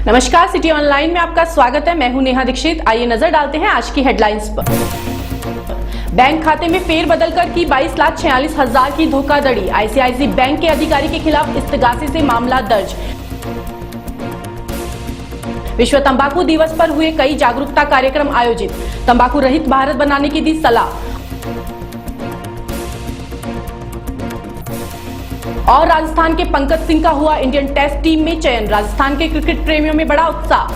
नमस्कार, city online में आपका स्वागत है। मैं हूं नेहा दीक्षित। आइए नजर डालते हैं आज की हेडलाइंस पर। बैंक खाते में फेरबदल कर की 22,46,000 की धोखाधड़ी। आईसीआईसी बैंक के अधिकारी के खिलाफ इस्तगासे से मामला दर्ज। विश्व तंबाकू दिवस पर हुए कई जागरूकता कार्यक्रम आयोजित। तंबाकू रहित भारत बनाने की दी सलाह। और राजस्थान के पंकज सिंह का हुआ इंडियन टेस्ट टीम में चयन। राजस्थान के क्रिकेट प्रेमियों में बड़ा उत्साह।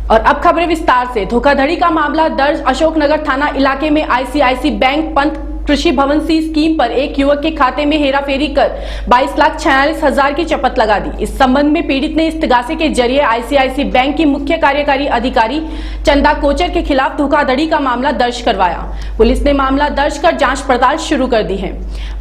और अब खबरें विस्तार से। धोखाधड़ी का मामला दर्ज। अशोकनगर थाना इलाके में आईसीआईसी बैंक पंत कृषि भवन सी स्कीम पर एक युवक के खाते में हेराफेरी कर 22,46,000 की चपत लगा दी। इस संबंध में पीड़ित ने इस्तगासे के जरिए आईसीआईसी बैंक की मुख्य कार्यकारी अधिकारी चंदा कोचर के खिलाफ धोखाधड़ी का मामला दर्ज करवाया। पुलिस ने मामला दर्ज कर जांच पड़ताल शुरू कर दी है।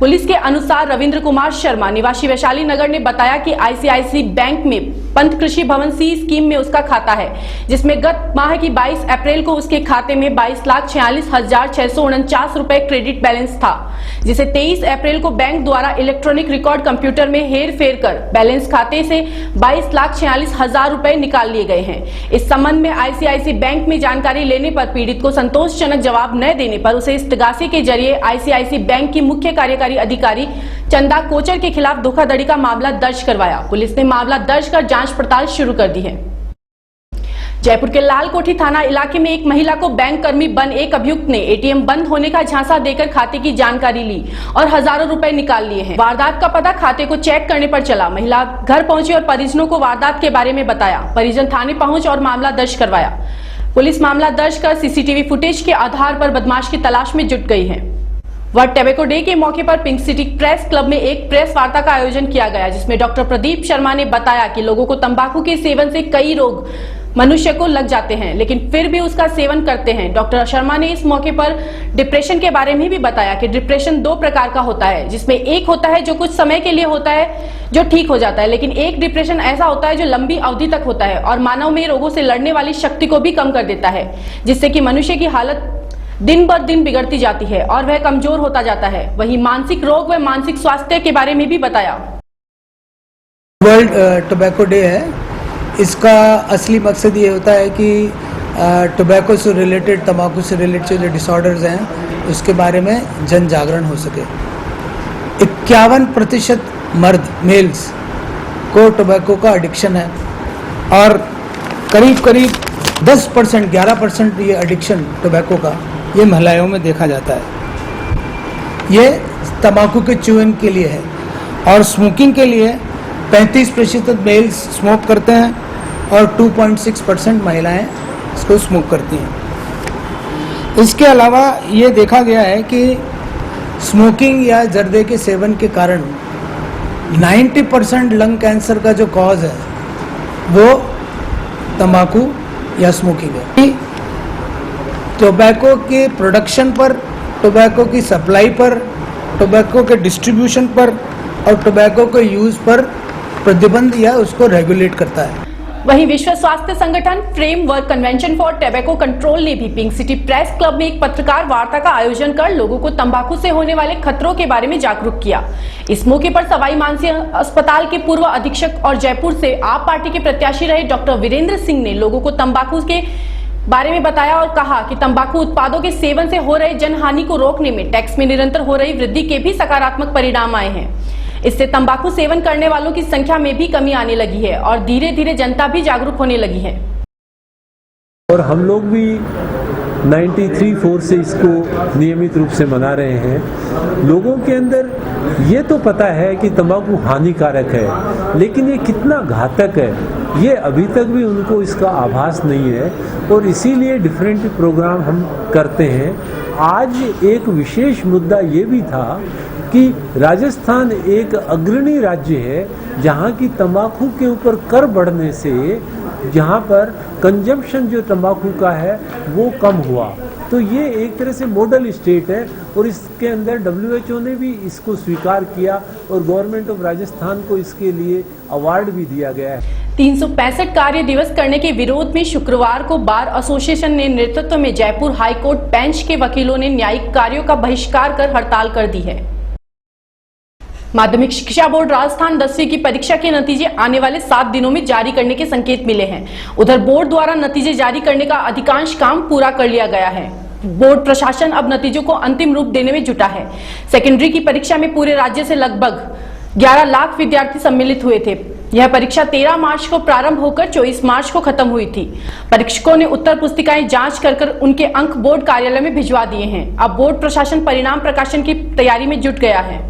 पुलिस के अनुसार रविंद्र कुमार शर्मा निवासी वैशाली नगर ने बताया कि आईसीआईसी बैंक में पंत कृषि भवन सी स्कीम में उसका खाता है, जिसमें गत माह की 22 अप्रैल को उसके खाते में 22,46,649 रुपए क्रेडिट बैलेंस था, जिसे 23 अप्रैल को बैंक द्वारा इलेक्ट्रॉनिक रिकॉर्ड कंप्यूटर में हेर फेर कर बैलेंस खाते से 22,46,000 रुपए निकाल लिए गए हैं। इस संबंध में आईसीआईसी बैंक में जानकारी लेने पर पीड़ित को संतोषजनक जवाब न देने पर उसे इस्तगासे के जरिए आईसीआईसी बैंक की मुख्य कार्यकारी अधिकारी चंदा कोचर के खिलाफ धोखाधड़ी का मामला दर्ज करवाया। पुलिस ने मामला दर्ज कर जांच पड़ताल शुरू कर दी है। जयपुर के लालकोठी थाना इलाके में एक महिला को बैंक कर्मी बन एक अभियुक्त ने एटीएम बंद होने का झांसा देकर खाते की जानकारी ली और हजारों रुपए निकाल लिए हैं। वारदात का पता खाते को चेक करने पर चला। महिला घर पहुंची और परिजनों को वारदात के बारे में बताया। परिजन थाने पहुंच और मामला दर्ज करवाया। पुलिस मामला दर्ज कर सीसीटीवी फुटेज के आधार पर बदमाश की तलाश में जुट गई है। वर्ल्ड टोबैको डे के मौके पर पिंक सिटी प्रेस क्लब में एक प्रेस वार्ता का आयोजन किया गया, जिसमें डॉक्टर प्रदीप शर्मा ने बताया कि लोगों को तंबाकू के सेवन से कई रोग मनुष्य को लग जाते हैं, लेकिन फिर भी उसका सेवन करते हैं। डॉक्टर शर्मा ने इस मौके पर डिप्रेशन के बारे में भी बताया कि डिप्रेशन 2 प्रकार का होता है, जिसमें एक होता है जो कुछ समय के लिए होता है, जो ठीक हो जाता है, लेकिन एक डिप्रेशन ऐसा होता है जो लंबी अवधि तक होता है और मानव में रोगों से लड़ने वाली शक्ति को भी कम कर देता है, जिससे कि मनुष्य की हालत दिन बर दिन बिगड़ती जाती है और वह कमजोर होता जाता है। वहीं मानसिक रोग व मानसिक स्वास्थ्य के बारे में भी बताया। वर्ल्ड टोबैको डे है। इसका असली मकसद ये होता है कि टोबैको से रिलेटेड, तंबाकू से रिलेटेड जो डिसऑर्डर्स हैं उसके बारे में जन जागरण हो सके। 51% मर्द मेल्स को टोबैको का एडिक्शन है और करीब 10% 11% ये एडिक्शन टोबैको का ये महिलाओं में देखा जाता है। ये तंबाकू के च्युइंग के लिए है और स्मोकिंग के लिए 35% मेल्स स्मोक करते हैं और 2.6% महिलाएं इसको स्मोक करती हैं। इसके अलावा ये देखा गया है कि स्मोकिंग या जर्दे के सेवन के कारण 90% लंग कैंसर का जो कॉज है वो तंबाकू या स्मोकिंग है। टोबैको के प्रोडक्शन पर, टोबैको की सप्लाई पर, टोबैको के डिस्ट्रीब्यूशन पर और टोबैको के यूज पर प्रतिबंध या उसको रेगुलेट करता है। वहीं विश्व स्वास्थ्य संगठन framework convention for tobacco control ने भी पिंक सिटी प्रेस क्लब में एक पत्रकार वार्ता का आयोजन कर लोगों को तंबाकू से होने वाले खतरों के बारे में जागरूक किया। इस मौके पर सवाई मानसिंह अस्पताल के पूर्व अधीक्षक और जयपुर से आप पार्टी के प्रत्याशी रहे डॉक्टर वीरेंद्र सिंह ने लोगों को तंबाकू के बारे में बताया और कहा कि तंबाकू उत्पादों के सेवन से हो रहे जनहानि को रोकने में टैक्स में निरंतर हो रही वृद्धि के भी सकारात्मक परिणाम आए हैं। इससे तंबाकू सेवन करने वालों की संख्या में भी कमी आने लगी है और धीरे धीरे जनता भी जागरूक होने लगी है। और हम लोग भी 93-4 से इसको नियमित रूप से मना रहे हैं। लोगों के अंदर ये तो पता है कि तंबाकू हानिकारक है, लेकिन ये कितना घातक है ये अभी तक भी उनको इसका आभास नहीं है और इसीलिए डिफरेंट प्रोग्राम हम करते हैं। आज एक विशेष मुद्दा ये भी था कि राजस्थान एक अग्रणी राज्य है जहाँ की तंबाकू के ऊपर कर बढ़ने से यहाँ पर कंजम्पशन जो तंबाकू का है वो कम हुआ। तो ये एक तरह से मॉडल स्टेट है और इसके अंदर WHO ने भी इसको स्वीकार किया और गवर्नमेंट ऑफ राजस्थान को इसके लिए अवार्ड भी दिया गया है। 365 कार्य दिवस करने के विरोध में शुक्रवार को बार एसोसिएशन ने नेतृत्व में जयपुर हाईकोर्ट बेंच के वकीलों ने न्यायिक कार्यों का बहिष्कार कर हड़ताल कर दी है। माध्यमिक शिक्षा बोर्ड राजस्थान 10वीं की परीक्षा के नतीजे आने वाले 7 दिनों में जारी करने के संकेत मिले हैं। उधर बोर्ड द्वारा नतीजे जारी करने का अधिकांश काम पूरा कर लिया गया है। बोर्ड प्रशासन अब नतीजों को अंतिम रूप देने में जुटा है। सेकेंडरी की परीक्षा में पूरे राज्य से लगभग 11 लाख विद्यार्थी सम्मिलित हुए थे। यह परीक्षा 13 मार्च को प्रारंभ होकर 24 मार्च को खत्म हुई थी। परीक्षकों ने उत्तर पुस्तिकाएं जांच कर उनके अंक बोर्ड कार्यालय में भिजवा दिए हैं। अब बोर्ड प्रशासन परिणाम प्रकाशन की तैयारी में जुट गया है।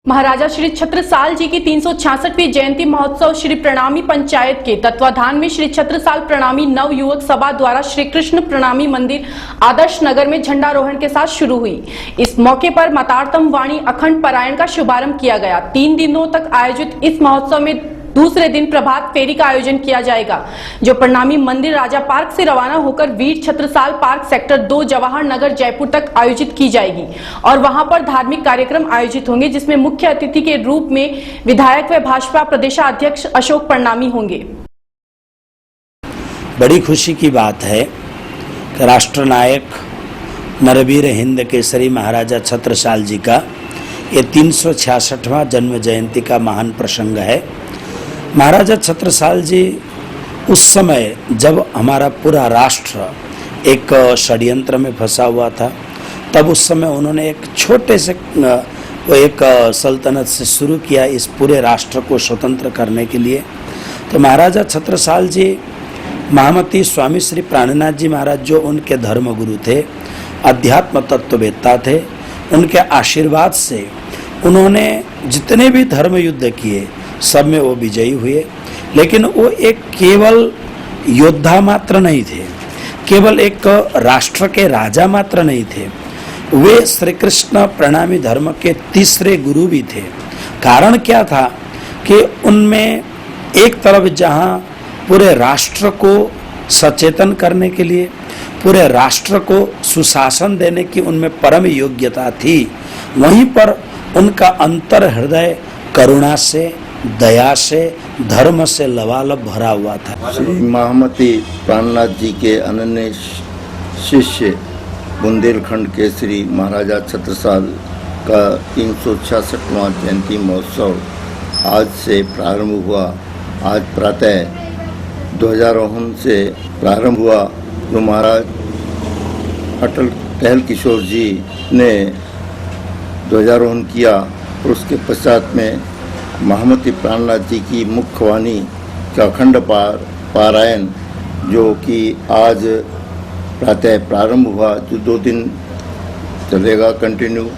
महाराजा श्री छत्रसाल जी की 366वीं जयंती महोत्सव श्री प्रणामी पंचायत के तत्वाधान में श्री छत्रसाल प्रणामी नव युवक सभा द्वारा श्री कृष्ण प्रणामी मंदिर आदर्श नगर में झंडारोहण के साथ शुरू हुई। इस मौके पर मतार्थम वाणी अखंड पारायण का शुभारंभ किया गया। 3 दिनों तक आयोजित इस महोत्सव में दूसरे दिन प्रभात फेरी का आयोजन किया जाएगा, जो प्रणामी मंदिर राजा पार्क से रवाना होकर वीर छत्रसाल पार्क सेक्टर 2 जवाहर नगर जयपुर तक आयोजित की जाएगी और वहां पर धार्मिक कार्यक्रम आयोजित होंगे, जिसमें मुख्य अतिथि के रूप में विधायक व भाजपा प्रदेशाध्यक्ष अशोक प्रणामी होंगे। बड़ी खुशी की बात है कि राष्ट्रनायक नरवीर हिंद केसरी महाराजा छत्रसाल जी का ये 366वां जन्म जयंती का महान प्रसंग है। महाराजा छत्रसाल जी उस समय जब हमारा पूरा राष्ट्र एक षड्यंत्र में फंसा हुआ था, तब उस समय उन्होंने एक छोटे से एक सल्तनत से शुरू किया इस पूरे राष्ट्र को स्वतंत्र करने के लिए। तो महाराजा छत्रसाल जी महामती स्वामी श्री प्राणनाथ जी महाराज जो उनके धर्मगुरु थे, अध्यात्म तत्ववेत्ता थे, उनके आशीर्वाद से उन्होंने जितने भी धर्म युद्ध किए सब में वो विजयी हुए। लेकिन वो एक केवल योद्धा मात्र नहीं थे, केवल एक राष्ट्र के राजा मात्र नहीं थे, वे श्री कृष्ण प्रणामी धर्म के तीसरे गुरु भी थे। कारण क्या था कि उनमें एक तरफ जहाँ पूरे राष्ट्र को सचेतन करने के लिए, पूरे राष्ट्र को सुशासन देने की उनमें परम योग्यता थी, वहीं पर उनका अंतर हृदय करुणा से, दया से, धर्म से लबालब भरा हुआ था। श्री महामती प्राणनाथ जी के अनन्य शिष्य बुंदेलखंड केसरी महाराजा छत्रसाल का 366वां जयंती महोत्सव आज से प्रारंभ हुआ। आज प्रातः ध्वजारोहण से प्रारंभ हुआ, जो महाराज अटल कहल किशोर जी ने ध्वजारोहण किया और उसके पश्चात में महामती प्राणनाथ जी की मुख्यवाणी का अखंड पारायण जो कि आज प्रातः प्रारंभ हुआ, जो 2 दिन चलेगा, कंटिन्यू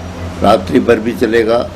रात्रि भर भी चलेगा।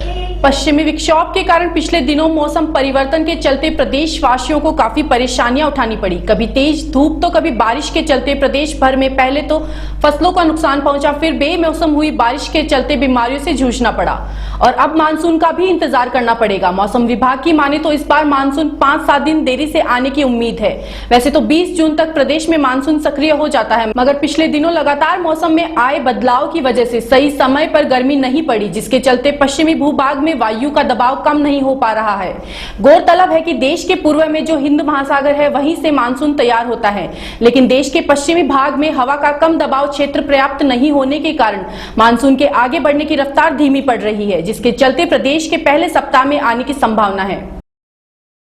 पश्चिमी विक्षोभ के कारण पिछले दिनों मौसम परिवर्तन के चलते प्रदेश वासियों को काफी परेशानियां उठानी पड़ी। कभी तेज धूप तो कभी बारिश के चलते प्रदेश भर में पहले तो फसलों का नुकसान पहुंचा, फिर बेमौसम हुई बारिश के चलते बीमारियों से जूझना पड़ा और अब मानसून का भी इंतजार करना पड़ेगा। मौसम विभाग की माने तो इस बार मानसून 5-7 दिन देरी से आने की उम्मीद है। वैसे तो 20 जून तक प्रदेश में मानसून सक्रिय हो जाता है, मगर पिछले दिनों लगातार मौसम में आए बदलाव की वजह से सही समय पर गर्मी नहीं पड़ी, जिसके चलते पश्चिमी भूभाग में वायु का दबाव कम नहीं हो पा रहा है। गौरतलब है कि देश के पूर्व में जो हिंद महासागर है वहीं से मानसून तैयार होता है, लेकिन देश के पश्चिमी भाग में हवा का कम दबाव क्षेत्र पर्याप्त नहीं होने के कारण मानसून के आगे बढ़ने की रफ्तार धीमी पड़ रही है, जिसके चलते प्रदेश के पहले सप्ताह में आने की संभावना है।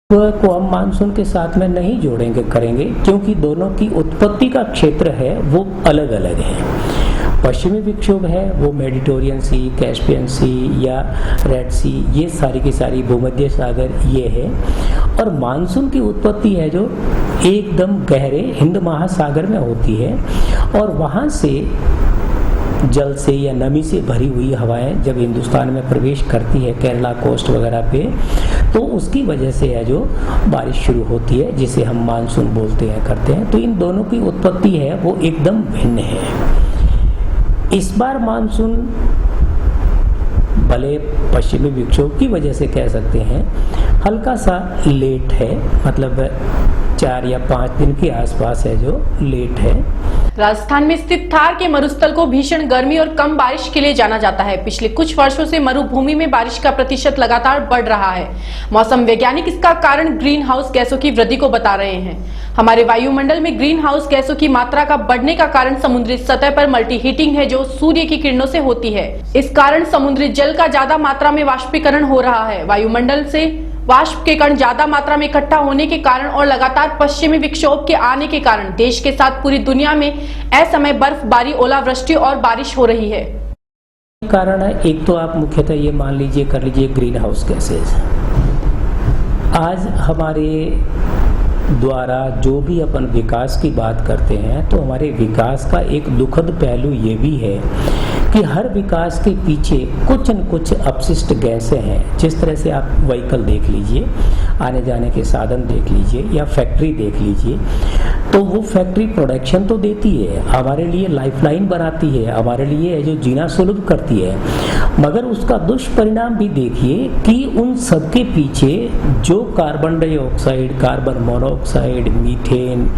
को हम मानसून के साथ में नहीं जोड़ेंगे करेंगे, क्योंकि दोनों की उत्पत्ति का क्षेत्र है वो अलग अलग है। पश्चिमी विक्षोभ है वो मेडिटेरियन सी, कैस्पियन सी या रेड सी, ये सारी की सारी भूमध्य सागर ये है, और मानसून की उत्पत्ति है जो एकदम गहरे हिंद महासागर में होती है और वहाँ से जल से या नमी से भरी हुई हवाएं जब हिंदुस्तान में प्रवेश करती है केरला कोस्ट वगैरह पे, तो उसकी वजह से है जो बारिश शुरू होती है, जिसे हम मानसून बोलते हैं करते हैं। तो इन दोनों की उत्पत्ति है वो एकदम भिन्न है। इस बार मानसून भले पश्चिमी विक्षोभ की वजह से कह सकते हैं हल्का सा लेट है, मतलब 4 या 5 दिन के आसपास है जो लेट है। राजस्थान में स्थित थार के मरुस्थल को भीषण गर्मी और कम बारिश के लिए जाना जाता है। पिछले कुछ वर्षों से मरुभूमि में बारिश का प्रतिशत लगातार बढ़ रहा है। मौसम वैज्ञानिक इसका कारण ग्रीन हाउस गैसों की वृद्धि को बता रहे हैं। हमारे वायुमंडल में ग्रीन हाउस गैसों की मात्रा का बढ़ने का कारण समुद्री सतह पर मल्टी हीटिंग है, जो सूर्य की किरणों से होती है। इस कारण समुद्री जल का ज्यादा मात्रा में वाष्पीकरण हो रहा है। वायुमंडल से वाष्प के कण ज्यादा मात्रा में इकट्ठा होने के कारण और लगातार पश्चिमी विक्षोभ के आने के कारण देश के साथ पूरी दुनिया में असमय बर्फबारी, ओलावृष्टि और बारिश हो रही है। कारण है, एक तो आप मुख्यतः ये मान लीजिए कर लीजिए ग्रीन हाउस गैसेज। आज हमारे द्वारा जो भी अपन विकास की बात करते हैं तो हमारे विकास का एक दुखद पहलू ये भी है कि हर विकास के पीछे कुछ न कुछ अपशिष्ट गैसें हैं। जिस तरह से आप व्हीकल देख लीजिए, आने जाने के साधन देख लीजिए या फैक्ट्री देख लीजिए, तो वो फैक्ट्री प्रोडक्शन तो देती है, हमारे लिए लाइफलाइन बनाती है, हमारे लिए जो जीना सुलभ करती है, मगर उसका दुष्परिणाम भी देखिए कि उन सबके पीछे जो carbon dioxide, carbon monoxide, methane,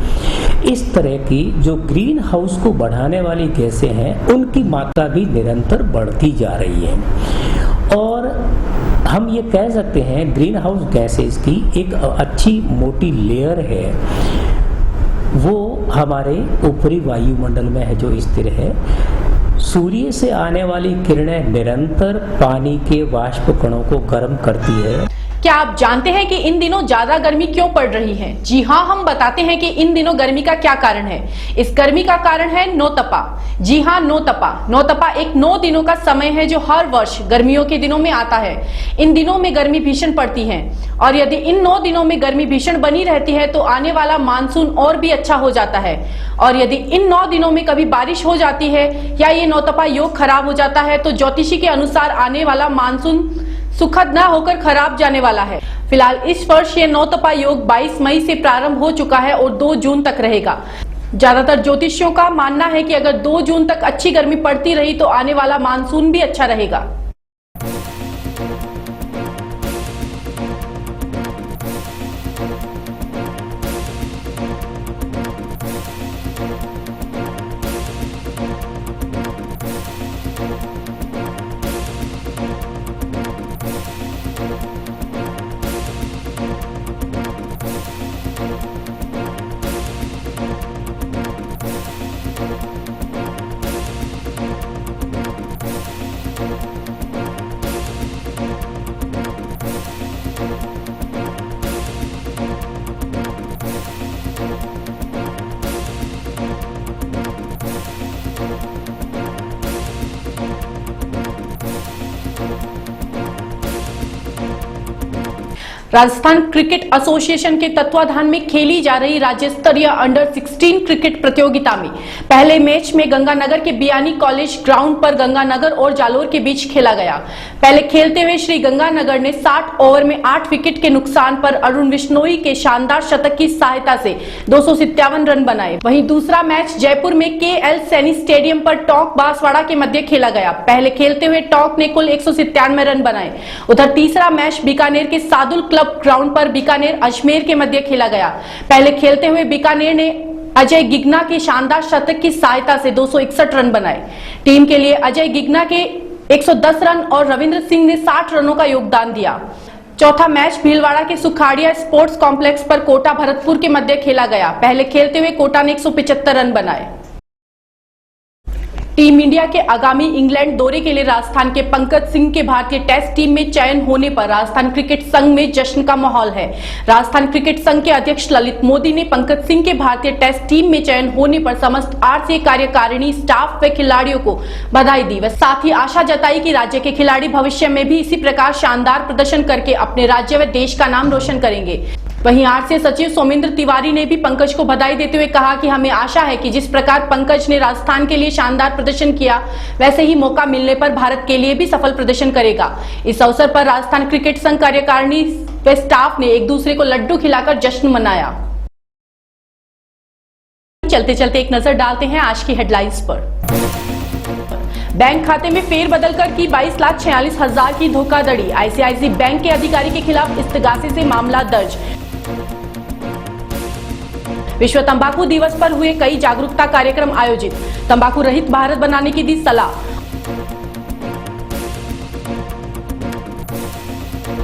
इस तरह की जो ग्रीन हाउस को बढ़ाने वाली गैसें हैं, उनकी मात्रा भी निरंतर बढ़ती जा रही है। और हम ये कह सकते हैं ग्रीन हाउस गैसेस की एक अच्छी मोटी लेयर है, वो हमारे ऊपरी वायुमंडल में है जो स्थिर है। सूर्य से आने वाली किरणें निरंतर पानी के वाष्प कणों को गर्म करती है। क्या आप जानते हैं कि इन दिनों ज्यादा गर्मी क्यों पड़ रही है? जी हाँ, हम बताते हैं कि इन दिनों गर्मी का क्या कारण है। इस गर्मी का कारण है नौतपा। जी हाँ, नौतपा। नौतपा एक 9 दिनों का समय है जो हर वर्ष गर्मियों के दिनों में आता है। इन दिनों में गर्मी भीषण पड़ती है और यदि इन 9 दिनों में गर्मी भीषण बनी रहती है तो आने वाला मानसून और भी अच्छा हो जाता है। और यदि इन 9 दिनों में कभी बारिश हो जाती है या ये नौतपा योग खराब हो जाता है तो ज्योतिषी के अनुसार आने वाला मानसून सुखद न होकर खराब जाने वाला है। फिलहाल इस वर्ष ये नौतपा योग 22 मई से प्रारंभ हो चुका है और 2 जून तक रहेगा। ज्यादातर ज्योतिषियों का मानना है कि अगर 2 जून तक अच्छी गर्मी पड़ती रही तो आने वाला मानसून भी अच्छा रहेगा। राजस्थान क्रिकेट एसोसिएशन के तत्वाधान में खेली जा रही राज्य स्तरीय अंडर 16 क्रिकेट प्रतियोगिता में पहले मैच में गंगानगर के बियानी कॉलेज ग्राउंड पर गंगानगर और जालोर के बीच खेला गया। पहले खेलते हुए श्री गंगानगर ने 60 ओवर में 8 विकेट के नुकसान पर अरुण विश्नोई के शानदार शतक की सहायता से 257 रन बनाए। वहीं दूसरा मैच जयपुर में KL सैनी स्टेडियम पर टॉक बांसवाड़ा के मध्य खेला गया। पहले खेलते हुए टॉक ने कुल 197 रन बनाए। उधर तीसरा मैच बीकानेर के सादुल क्लब ग्राउंड पर बीकानेर अजमेर के मध्य खेला गया। पहले खेलते हुए बीकानेर ने अजय गिगना के शानदार शतक की सहायता से 261 रन बनाए। टीम के लिए अजय गिगना के 110 रन और रविंद्र सिंह ने 60 रनों का योगदान दिया। चौथा मैच भीलवाड़ा के सुखाड़िया स्पोर्ट्स कॉम्प्लेक्स पर कोटा भरतपुर के मध्य खेला गया। पहले खेलते हुए कोटा ने 175 रन बनाए। टीम इंडिया के आगामी इंग्लैंड दौरे के लिए राजस्थान के पंकज सिंह के भारतीय टेस्ट टीम में चयन होने पर राजस्थान क्रिकेट संघ में जश्न का माहौल है। राजस्थान क्रिकेट संघ के अध्यक्ष ललित मोदी ने पंकज सिंह के भारतीय टेस्ट टीम में चयन होने पर समस्त RCA कार्यकारिणी, स्टाफ व खिलाड़ियों को बधाई दी व साथ ही आशा जताई कि राज्य के खिलाड़ी भविष्य में भी इसी प्रकार शानदार प्रदर्शन करके अपने राज्य व देश का नाम रोशन करेंगे। वहीं RCA सचिव सोमेंद्र तिवारी ने भी पंकज को बधाई देते हुए कहा कि हमें आशा है कि जिस प्रकार पंकज ने राजस्थान के लिए शानदार प्रदर्शन किया, वैसे ही मौका मिलने पर भारत के लिए भी सफल प्रदर्शन करेगा। इस अवसर पर राजस्थान क्रिकेट संघ कार्यकारिणी व स्टाफ ने एक दूसरे को लड्डू खिलाकर जश्न मनाया। चलते चलते एक नजर डालते हैं आज की हेडलाइंस पर। बैंक खाते में फेरबदल कर की 22,46,000 की धोखाधड़ी। ICICI बैंक के अधिकारी के खिलाफ इस्तगासे से मामला दर्ज। विश्व तंबाकू दिवस पर हुए कई जागरूकता कार्यक्रम आयोजित, तंबाकू रहित भारत बनाने की दी सलाह।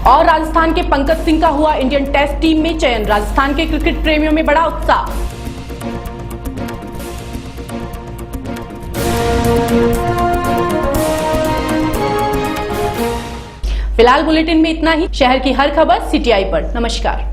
और राजस्थान के पंकज सिंह का हुआ इंडियन टेस्ट टीम में चयन, राजस्थान के क्रिकेट प्रेमियों में बड़ा उत्साह। फिलहाल बुलेटिन में इतना ही। शहर की हर खबर CTI पर। नमस्कार।